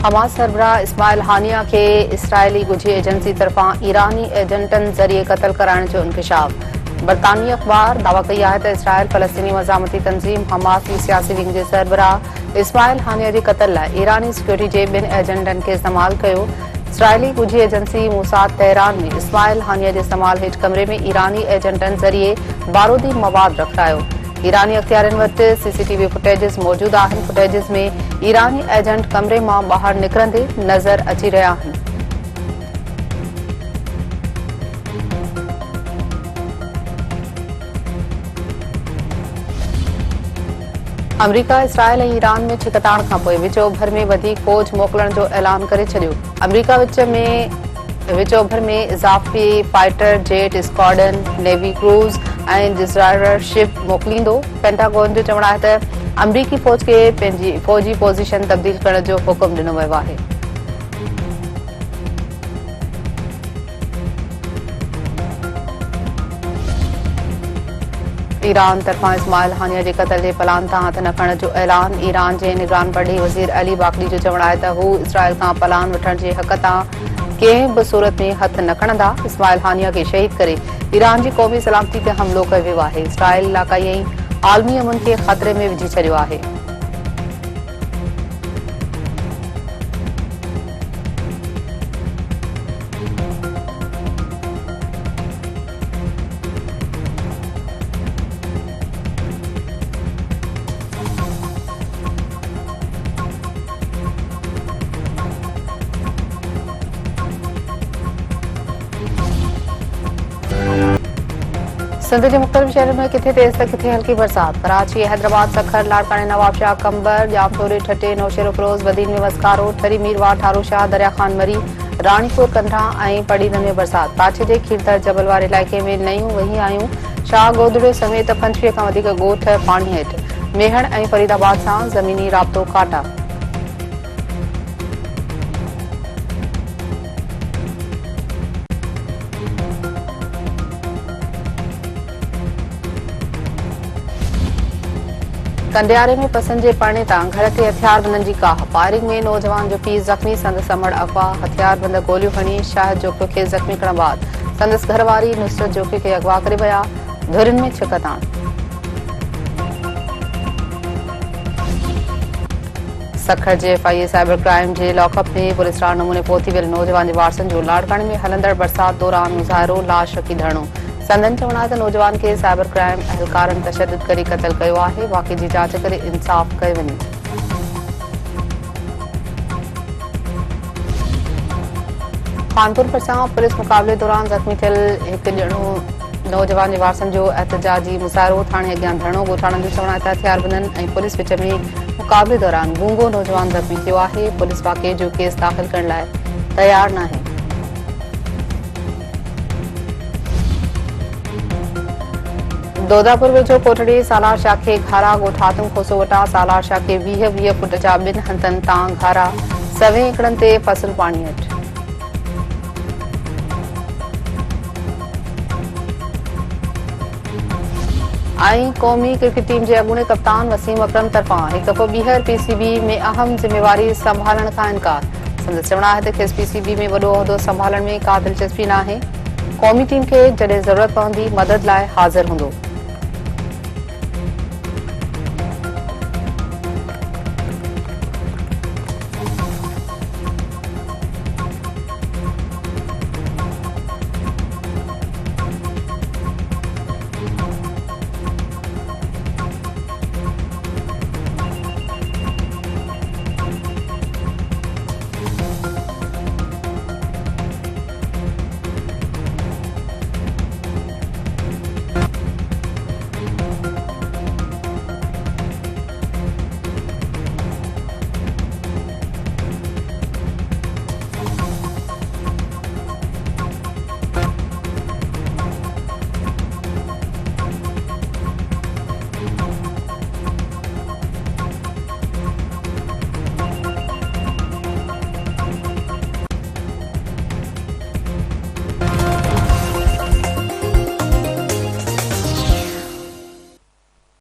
Hamas सरबराह Ismail हानिया के Israeli ॻुझी agency तरफ़ां ईरानी एजेंटनि ज़रिए क़त्ल कराइण जो इंकशाफ। बरतानवी अख़बार दावा कई आहे त इसराइल फ़लस्तीनी मज़ामती तंज़ीम हमास जी सियासी विंग जे सरबराह इस्माइल हानिया जे क़त्ल लाइ ईरानी सिक्योरिटी जे ॿिनि एजेंटनि खे इस्तेमालु कयो। इसराइली ॻुझी एजेंसी मूसाद तेहरान में इस्माइल हानिया जे इस्तेमालु हेठि कमरे में ईरानी एजेंटनि ज़रिए बारूदी मवाद रखायो। ईरानी अख़्तियारनि वटि सीसीटीवी फुटेजिस मौजूद आहिनि। फुटेजिस में ईरानी एजेंट कमरे मां ॿाहिरि निकिरंदे नज़र अची रहिया आहिनि। अमरीका इसराइल ऐं ईरान में छिकताण खां पोइ विच ओभर में वधीक फ़ौज मोकिलण जो ऐलान करे छॾियो। अमरीका विच ओभर में इज़ाफ़ी fighter jet squadron, navy cruise ऐं डिज़ायर शिप मोकिलींदो। पेंटागन जो चवणु आहे त अमरीकी फ़ौज खे पंहिंजी फ़ौजी पोज़ीशन तब्दील करण जो हुकुम ॾिनो वियो आहे। ईरान तरफ़ां इस्माइल हानिया जे क़त्ल जे प्लान तां हथ न खणण जो ऐलान। ईरान जे निगरान बढ़ी वज़ीर अली बाकरी जो चवणु आहे त हू इसराइल खां प्लान वठण जे हक़ तां कंहिं बि सूरत में हथ न खणंदा। इस्माइल हानिया खे शहीद करे ईरान जी क़ौमी सलामती ते हमिलो कयो वियो आहे। इसराइल इलाक़ाई ऐं आलमी अमन खे ख़तरे में विझी छॾियो आहे। सिंध के मुख्तलिफ़ शहरों में किथे तेज़ त किथे हल्की बरसात। कराची, हैदराबाद, सखर, लाड़काने, नवाबशाह, कंबर, जामतोड़ी, ठटे, नौशेरो फिरोज, बदीन में वस्कारो, ठरी, मीरवार, ठारूशाह, दरिया खान मरी, रानीपुर, कंढा ऐं पड़ीदन में बरसात। पाछे जे खीरधर जबलवार इलाइक़े में नयूं वही आयूं। शाह गोदड़े समेत 25 खां वधीक ॻोठ पाणी हेठि। मेहण ऐं फरीदाबाद सां ज़मीनी राब्तो काटा। कंडियारे में पसंद जे पड़ने तां घर ते हथियारबंदनि जी काह। फायरिंग में नौजवान जो पीउ ज़ख़्मी, संदसि अमड़ अगवा। हथियारबंद गोलियूं हणी शाहिद जोकियो खे ज़ख़्मी करण बाद संदसि घरवारी नुसरत जोकियो खे अगवा करे विया। धुरिन में छिकताण। सखर जे FIA साइबर क्राइम जे लॉकअप में पुलिस राह नमूने पहुती वियल नौजवान जे वारसनि जो लाड़काने में हलंदड़ बरसात दौरान मुज़ाहिरो, लाश रखी धरणो। संदन चवणु आहे त नौजवान खे साइबर क्राइम अहलकारनि तशद्दुद करे क़त्ल कयो आहे। वाक़े जी जांच करे इंसाफ़ कयो वञे। कानपुर भरिसां पुलिस मुक़ाबले दौरान ज़ख़्मी थियल हिकु ॼणो नौजवान जे वारसनि जो एहतजाजी मुज़ाहिरो थाणे अॻियां धरणो। ॻोठाणनि जो चवणु आहे त हथियारबंदनि ऐं पुलिस विच में मुक़ाबले दौरान गूंगो नौजवान ज़ख़्मी थियो आहे। पुलिस वाक़े जो केस दाख़िल करण लाइ तयार नाहे। दौदापुर वेझो कोटड़ी सालार शाह खे घारा ॻोठातुम खोसो वटां सालार शाह खे 20 फुट जा 2 हंधनि तां घारा। 7 एकड़नि ते फसल पाणी हेठि। ऐं क़ौमी क्रिकेट टीम जे अॻूणे कप्तान वसीम अकरम तरफ़ां हिकु दफ़ो ॿीहर PCB में अहम ज़िम्मेवारी संभालण खां इनकार। संदसि चवणु आहे त खेसि PCB में वॾो उहिदो संभालण में का दिलचस्पी नाहे। क़ौमी टीम खे जॾहिं ज़रूरत पवंदी मदद लाइ हाज़िर हूंदो।